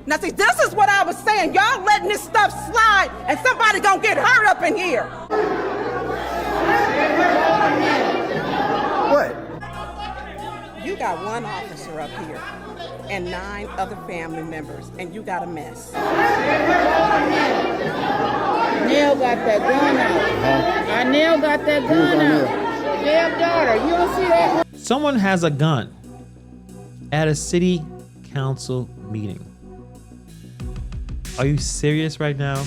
Now see, this is what I was saying. Y'all letting this stuff slide and somebody gonna get hurt up in here. What? You got one officer up here and 9 other family members, and you got a mess. Neil got that gun out. Neil got that gun out. Damn daughter, you don't see that? Someone has a gun at a city council meeting. Are you serious right now?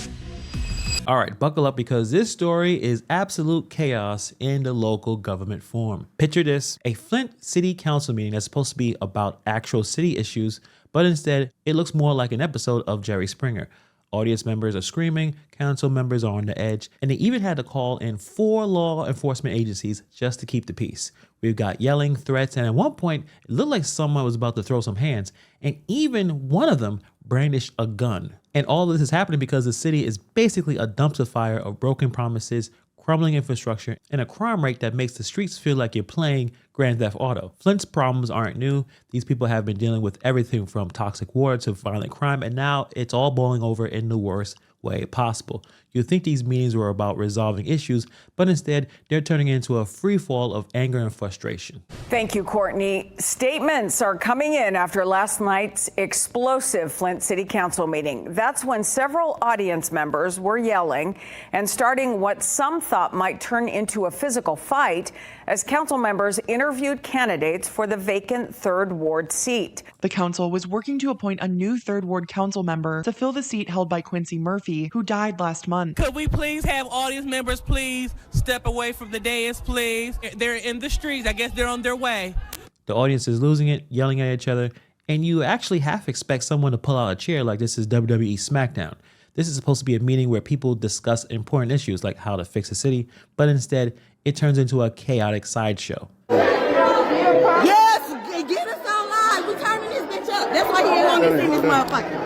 All right, buckle up because this story is absolute chaos in the local government form. Picture this, a Flint city council meeting that's supposed to be about actual city issues, but instead it looks more like an episode of Jerry Springer. Audience members are screaming, council members are on the edge, and they even had to call in 4 law enforcement agencies just to keep the peace. We've got yelling, threats, and at one point, it looked like someone was about to throw some hands, and even one of them brandished a gun. And all this is happening because the city is basically a dumpster fire of broken promises, crumbling infrastructure, and a crime rate that makes the streets feel like you're playing Grand Theft Auto. Flint's problems aren't new. These people have been dealing with everything from toxic water to violent crime, and now it's all boiling over in the worst way possible. You'd think these meetings were about resolving issues, but instead they're turning into a free fall of anger and frustration. Thank you, Courtney. Statements are coming in after last night's explosive Flint City Council meeting. That's when several audience members were yelling and starting what some thought might turn into a physical fight as council members interviewed candidates for the vacant 3rd Ward seat. The council was working to appoint a new 3rd Ward council member to fill the seat held by Quincy Murphy, who died last month. Could we please have audience members please step away from the dais, please? They're in the streets. I guess they're on their way. The audience is losing it, yelling at each other, and you actually half expect someone to pull out a chair like this is WWE SmackDown. This is supposed to be a meeting where people discuss important issues like how to fix the city, but instead it turns into a chaotic sideshow. Yes, get us online. We turning this bitch up. That's why you ain't want to see this motherfucker.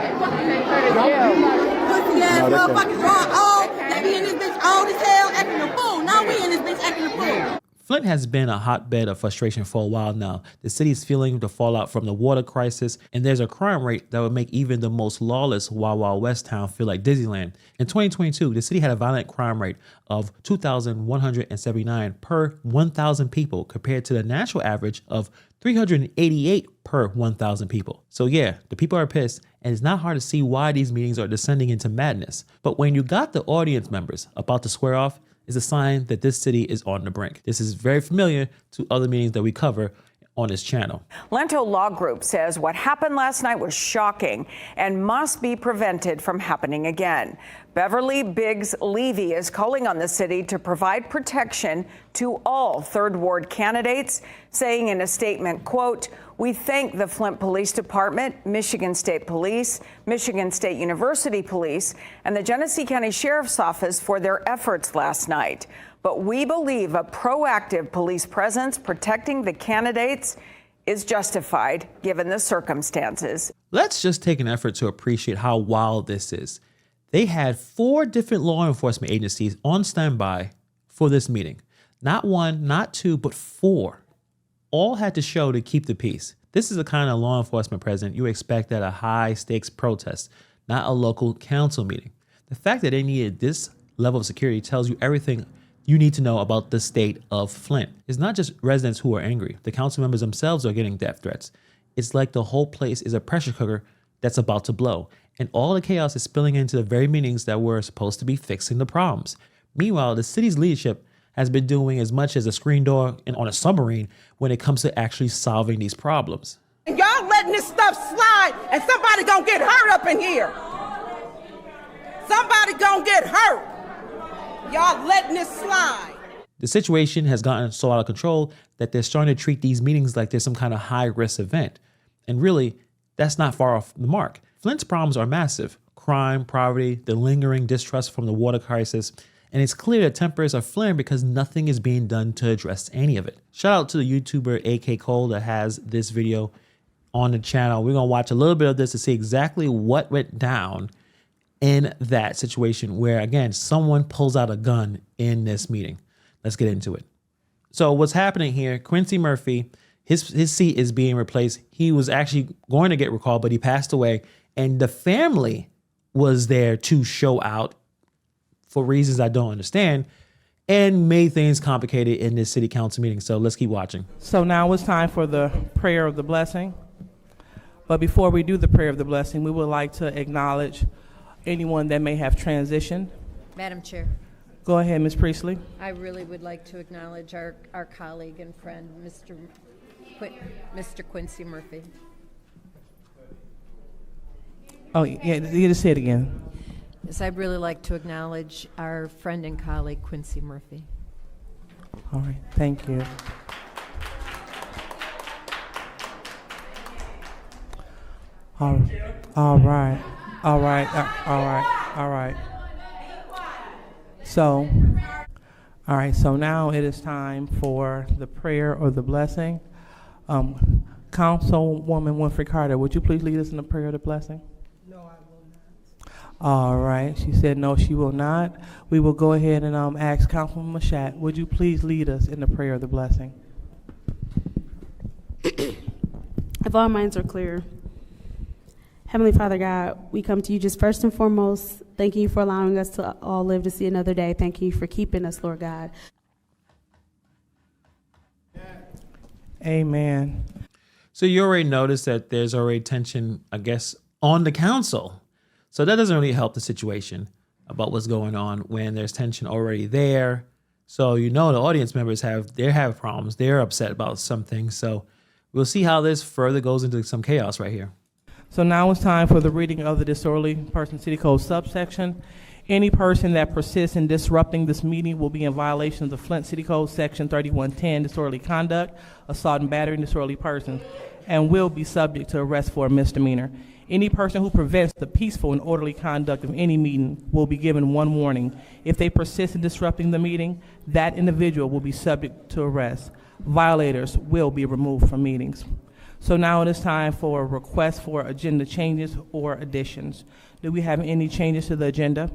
Pussy ass motherfuckers are old. They be in this bitch old as hell acting a fool. Now we in this bitch acting a fool. Flint has been a hotbed of frustration for a while now. The city is feeling the fallout from the water crisis, and there's a crime rate that would make even the most lawless Wild Wild West town feel like Disneyland. In 2022, the city had a violent crime rate of 2,179 per 1,000 people compared to the national average of 388 per 1,000 people. So yeah, the people are pissed, and it's not hard to see why these meetings are descending into madness. But when you got the audience members about to square off, is a sign that this city is on the brink. This is very familiar to other meetings that we cover on this channel. Lento Law Group says what happened last night was shocking and must be prevented from happening again. Beverly Biggs Levy is calling on the city to provide protection to all 3rd Ward candidates, saying in a statement, quote, "We thank the Flint Police Department, Michigan State Police, Michigan State University Police, and the Genesee County Sheriff's Office for their efforts last night. But we believe a proactive police presence protecting the candidates is justified given the circumstances." Let's just take an effort to appreciate how wild this is. They had 4 different law enforcement agencies on standby for this meeting. Not 1, not 2, but 4. All had to show to keep the peace. This is the kind of law enforcement presence you expect at a high stakes protest, not a local council meeting. The fact that they needed this level of security tells you everything you need to know about the state of Flint. It's not just residents who are angry. The council members themselves are getting death threats. It's like the whole place is a pressure cooker that's about to blow. And all the chaos is spilling into the very meetings that were supposed to be fixing the problems. Meanwhile, the city's leadership has been doing as much as a screen door on a submarine when it comes to actually solving these problems. Y'all letting this stuff slide and somebody gonna get hurt up in here. Somebody gonna get hurt. Y'all letting this slide. The situation has gotten so out of control that they're starting to treat these meetings like there's some kind of high-risk event. And really, that's not far off the mark. Flint's problems are massive. Crime, poverty, the lingering distrust from the water crisis, and it's clear that tempers are flaring because nothing is being done to address any of it. Shout out to the YouTuber AK Cole that has this video on the channel. We're gonna watch a little bit of this to see exactly what went down in that situation where, again, someone pulls out a gun in this meeting. Let's get into it. So what's happening here, Quincy Murphy, his seat is being replaced. He was actually going to get recalled, but he passed away. and the family was there to show out for reasons I don't understand and made things complicated in this city council meeting. So let's keep watching. So now it's time for the prayer of the blessing. But before we do the prayer of the blessing, we would like to acknowledge anyone that may have transitioned. Madam Chair, Go ahead, Ms. Priestley. I really would like to acknowledge our colleague and friend, Mr. Quincy Murphy. Oh, yeah, you just say it again. Yes, I'd really like to acknowledge our friend and colleague, Quincy Murphy. All right, thank you. All right. So, all right, so now it is time for the prayer or the blessing. Councilwoman Winfrey Carter, would you please lead us in the prayer of the blessing? No, I will not. All right, she said no, she will not. We will go ahead and ask Councilwoman Mashat, would you please lead us in the prayer of the blessing? If all minds are clear. Heavenly Father God, we come to you just first and foremost, thanking you for allowing us to all live to see another day. Thank you for keeping us, Lord God. Amen. So you already noticed that there's already tension, I guess, on the council. So that doesn't really help the situation about what's going on when there's tension already there. So the audience members have problems. They're upset about some things. So we'll see how this further goes into some chaos right here. So now it's time for the reading of the disorderly person city code subsection. Any person that persists in disrupting this meeting will be in violation of the Flint City Code section 3110, disorderly conduct, assault and battery, and disorderly person, and will be subject to arrest for a misdemeanor. Any person who prevents the peaceful and orderly conduct of any meeting will be given one warning. If they persist in disrupting the meeting, that individual will be subject to arrest. Violators will be removed from meetings. So now it is time for requests for agenda changes or additions. Do we have any changes to the agenda?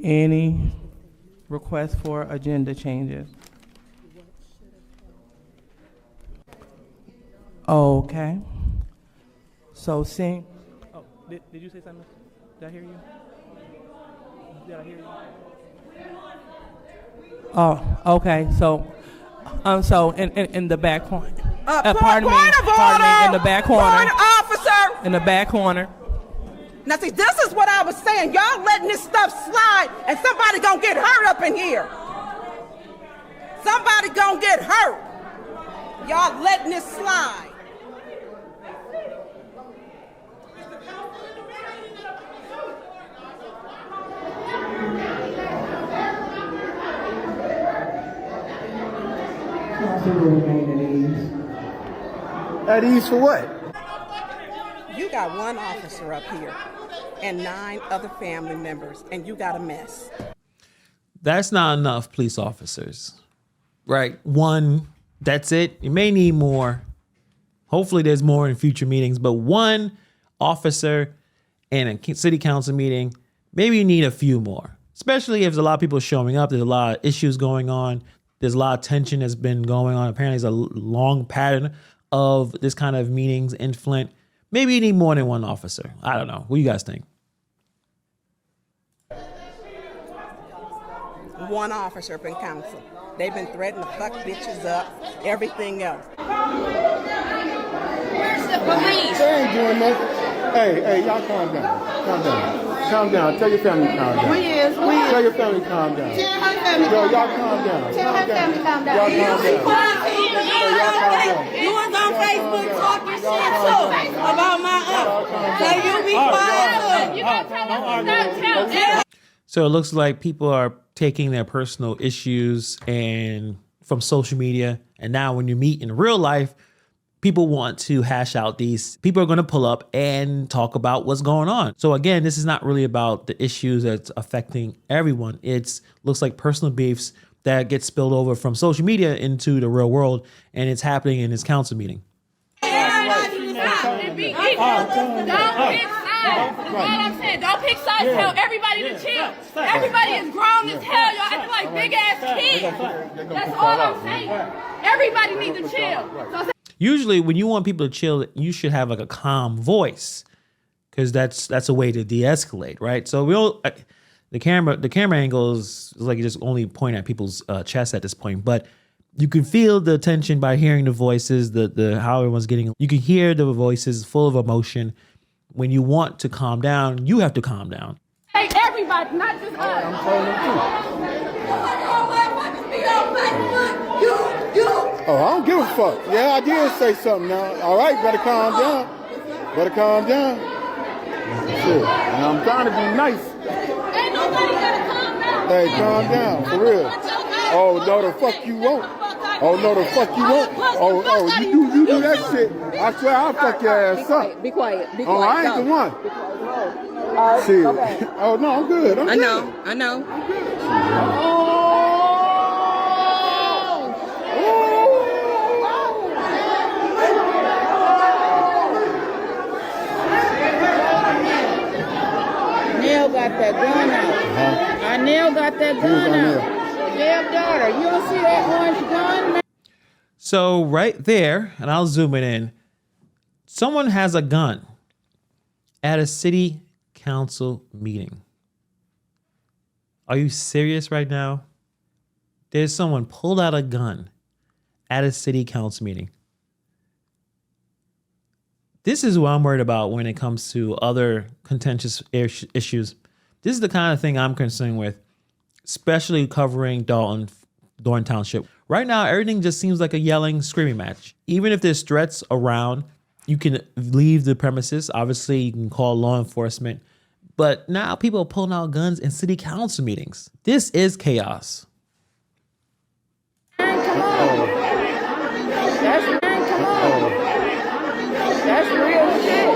Any requests for agenda changes? Okay. So did you say something? Did I hear you? Did I hear you? Oh, okay. So in the back corner. Pardon me. In the back corner. Point, officer. In the back corner. Now see, this is what I was saying. Y'all letting this stuff slide, and somebody gonna get hurt up in here. Somebody gonna get hurt. Y'all letting this slide. At ease for what? You got one officer up here and 9 other family members, and you got a mess. That's not enough police officers, right? One, that's it. You may need more. Hopefully there's more in future meetings, but one officer in a city council meeting, maybe you need a few more, especially if there's a lot of people showing up. There's a lot of issues going on. There's a lot of tension that's been going on. Apparently, there's a long pattern of this kind of meetings in Flint. Maybe you need more than one officer. I don't know. What do you guys think? One officer up in council. They've been threatening to fuck bitches up, everything else. Where's the police? They ain't doing nothing. Hey, y'all calm down. Calm down. Calm down. Tell your family to calm down. Tell your family to calm down. Tell her family. Yo, y'all calm down. Tell her family calm down. Y'all calm down. Y'all calm down. You was on Facebook talking shit too about my uncle. So you be quiet. You gonna tell us not. So it looks like people are taking their personal issues and from social media. And now when you meet in real life, people want to hash out these. People are going to pull up and talk about what's going on. So again, this is not really about the issues that's affecting everyone. It's looks like personal beefs that get spilled over from social media into the real world. And it's happening in this council meeting. sides. All I'm saying, don't pick sides. Tell everybody to chill. Everybody is grown as hell. Y'all acting like big ass kids. That's all I'm saying. Everybody needs to chill. So Usually, when you want people to chill, you should have like a calm voice, because that's a way to de-escalate, right? So the camera angle is like you just only point at people's chests at this point, but you can feel the tension by hearing the voices, the how everyone's getting. You can hear the voices full of emotion. When you want to calm down, you have to calm down. hey, everybody, not just us. I'm telling Oh, I don't give a fuck. Yeah, I did say something now. All right, better calm down. Better calm down. Shit. And I'm trying to be nice. Ain't nobody gotta calm down. Hey, calm down, for real. Oh, no, the fuck you won't. Oh, no, the fuck you won't. Oh, you do that shit. I swear I'll fuck your ass up. Be quiet. Be quiet. Oh, I ain't the one. Shit. Oh, no, I'm good. I'm good. I know. Neil got that gun out. Neil got that gun out. Damn daughter, you don't see that orange gun, man? So right there, and I'll zoom it in, someone has a gun at a city council meeting. Are you serious right now? There's someone pulled out a gun at a city council meeting. This is what I'm worried about when it comes to other contentious issues. This is the kind of thing I'm concerned with, especially covering Dalton Township. Right now, everything just seems like a yelling, screaming match. Even if there's threats around, you can leave the premises. Obviously, you can call law enforcement. But now people are pulling out guns in city council meetings. This is chaos. That's real shit.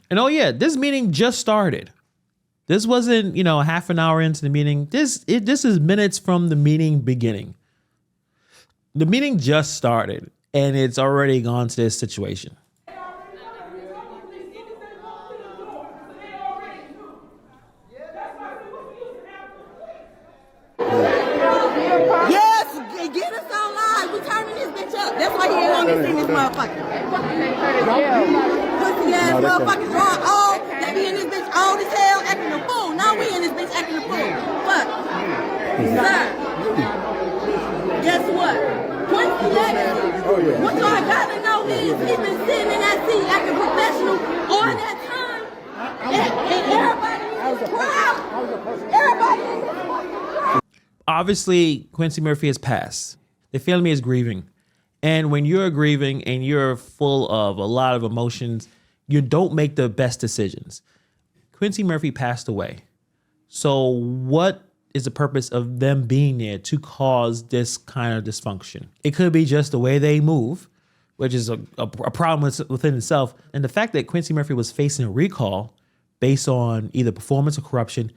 And oh yeah, this meeting just started. This wasn't, half an hour into the meeting. This is minutes from the meeting beginning. The meeting just started and it's already gone to this situation. Yes, get us online. We turning this bitch up. That's why he ain't want me to see this motherfucker. Pussy ass motherfuckers drawing old. They be in this bitch old as hell acting a fool. Now we in this bitch acting a fool. Fuck. Sir. Guess what? Quincy Legacy. What y'all gotta know is he been sitting in that seat acting professional all that time. And everybody is proud. Everybody is. Obviously, Quincy Murphy has passed. The family is grieving. And when you're grieving and you're full of a lot of emotions, you don't make the best decisions. Quincy Murphy passed away. So what is the purpose of them being there to cause this kind of dysfunction? It could be just the way they move, which is a problem within itself. And the fact that Quincy Murphy was facing a recall based on either performance or corruption,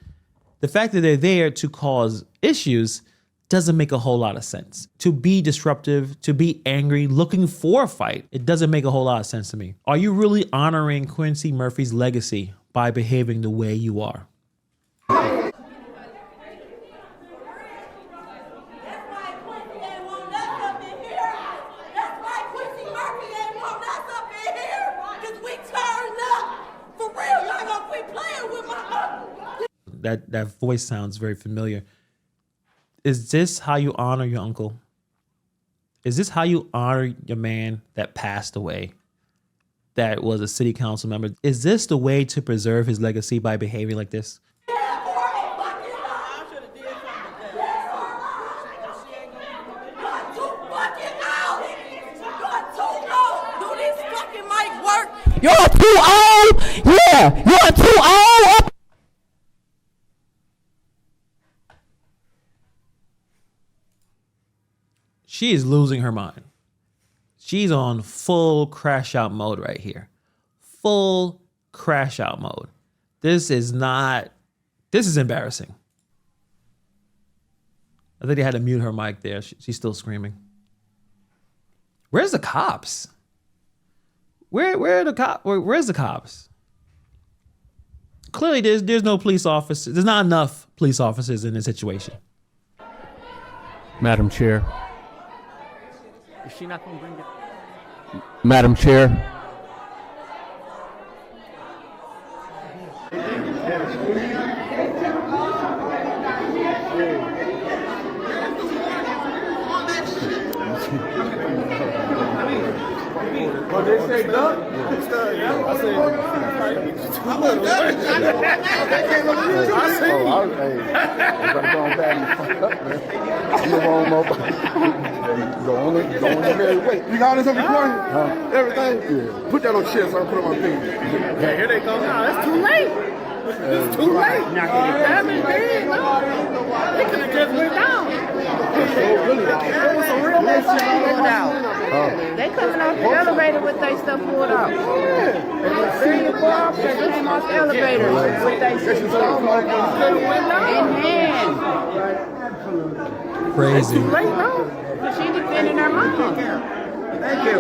the fact that they're there to cause issues doesn't make a whole lot of sense. To be disruptive, to be angry, looking for a fight, it doesn't make a whole lot of sense to me. Are you really honoring Quincy Murphy's legacy by behaving the way you are? That voice sounds very familiar. Is this how you honor your uncle? Is this how you honor your man that passed away, that was a city council member? Is this the way to preserve his legacy by behaving like this? You're too old. Yeah, you're too old. She is losing her mind. She's on full crash out mode right here. Full crash out mode. This is embarrassing. I think they had to mute her mic there. She's still screaming. Where's the cops? Where's the cops? Clearly, there's no police officers. There's not enough police officers in this situation. Madam Chair. Is she not going to bring it? Madam Chair. What they say, duck? I say, you got this on recording? Everything? Yeah. Put that on shit so I put it on my finger. Yeah, here they go now. It's too late. It's too late. Damn it, man. They could have just went down. There was some real mess going out. They coming off the elevator with their stuff pulled out. Senior four officers came off the elevator with their stuff in hand. Crazy. Too late now. She defending her mom. Thank you.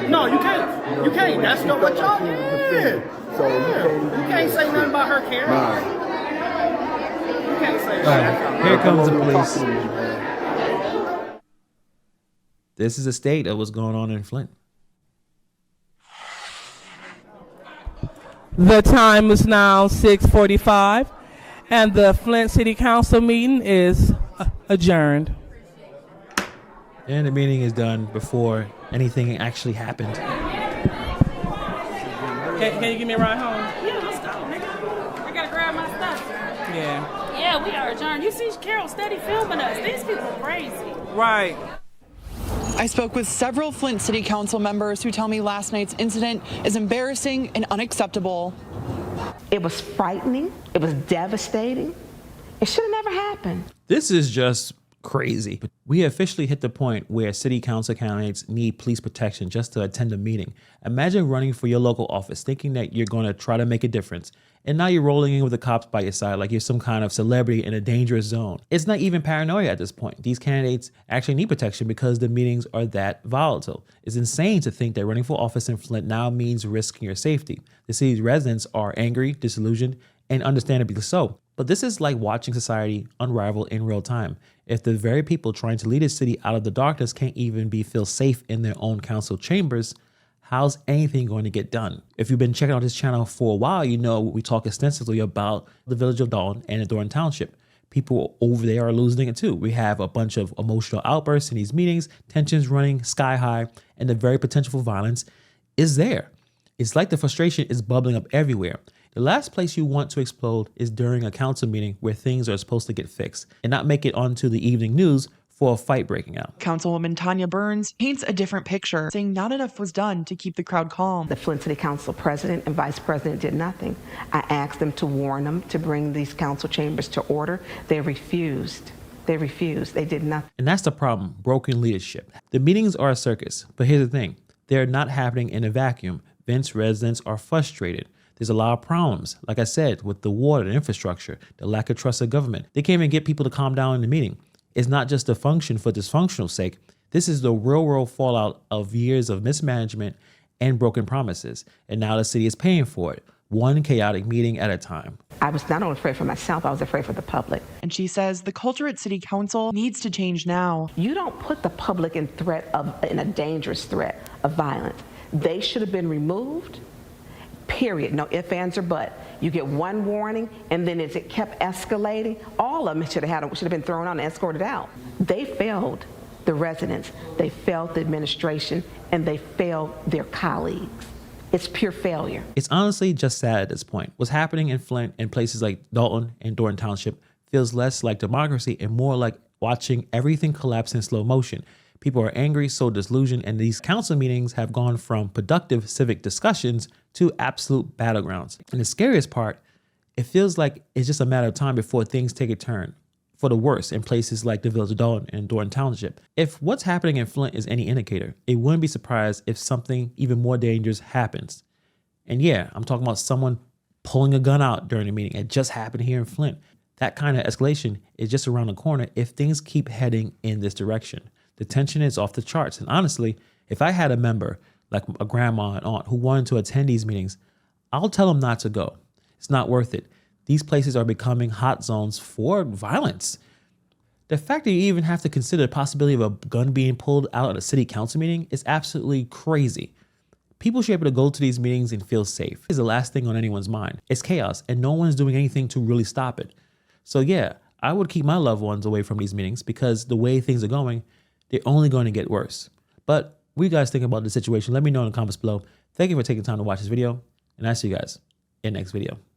No, you can't. You can't. That's not what y'all did. You can't say nothing about her care. You can't say that. Here comes the police. This is a state of what's going on in Flint. The time is now 6:45, and the Flint City Council meeting is adjourned. And the meeting is done before anything actually happened. Can you give me a ride home? Yeah, let's go, nigga. I gotta grab my stuff. Yeah. Yeah, we are adjourned. You see Carol steady filming us. These people are crazy. Right. I spoke with several Flint City Council members who tell me last night's incident is embarrassing and unacceptable. It was frightening. It was devastating. It should have never happened. This is just crazy. We officially hit the point where city council candidates need police protection just to attend a meeting. Imagine running for your local office thinking that you're going to try to make a difference, and now you're rolling in with the cops by your side like you're some kind of celebrity in a dangerous zone. It's not even paranoia at this point. These candidates actually need protection because the meetings are that volatile. It's insane to think that running for office in Flint now means risking your safety. The city's residents are angry, disillusioned, and understandably so. But this is like watching society unravel in real time. If the very people trying to lead a city out of the darkness can't even feel safe in their own council chambers, how's anything going to get done? If you've been checking out this channel for a while, you know we talk extensively about the village of Dalton and the Thornton Township. People over there are losing it too. We have a bunch of emotional outbursts in these meetings, tensions running sky high, and the very potential for violence is there. It's like the frustration is bubbling up everywhere. The last place you want to explode is during a council meeting where things are supposed to get fixed and not make it onto the evening news for a fight breaking out. Councilwoman Tanya Burns paints a different picture, saying not enough was done to keep the crowd calm. The Flint City Council president and vice president did nothing. I asked them to warn them to bring these council chambers to order. They refused. They refused. They did nothing. And that's the problem, broken leadership. The meetings are a circus, but here's the thing. They're not happening in a vacuum. Flint's residents are frustrated. There's a lot of problems, like I said, with the water, the infrastructure, the lack of trust of government. They can't even get people to calm down in the meeting. It's not just a function for dysfunctional sake. This is the real world fallout of years of mismanagement and broken promises. And now the city is paying for it, one chaotic meeting at a time. I was not only afraid for myself, I was afraid for the public. And she says the culture at City Council needs to change now. You don't put the public in a dangerous threat of violence. They should have been removed. Period. No ifs, ands, or buts. You get one warning, and then as it kept escalating, all of them should have been thrown out and escorted out. They failed the residents, they failed the administration, and they failed their colleagues. It's pure failure. It's honestly just sad at this point. What's happening in Flint and places like Dalton and Thornton Township feels less like democracy and more like watching everything collapse in slow motion. People are angry, so disillusioned, and these council meetings have gone from productive civic discussions to absolute battlegrounds. And the scariest part, it feels like it's just a matter of time before things take a turn for the worse in places like the village of Dalton and Thornton Township. If what's happening in Flint is any indicator, it wouldn't be surprised if something even more dangerous happens. And yeah, I'm talking about someone pulling a gun out during a meeting. It just happened here in Flint. That kind of escalation is just around the corner if things keep heading in this direction. The tension is off the charts. And honestly, if I had a member like a grandma and aunt who wanted to attend these meetings, I'll tell them not to go. It's not worth it. These places are becoming hot zones for violence. The fact that you even have to consider the possibility of a gun being pulled out at a city council meeting is absolutely crazy. People should be able to go to these meetings and feel safe. It's the last thing on anyone's mind. It's chaos and no one's doing anything to really stop it. So yeah, I would keep my loved ones away from these meetings because the way things are going, they're only going to get worse. But what do you guys think about the situation? Let me know in the comments below. Thank you for taking time to watch this video, and I'll see you guys in the next video.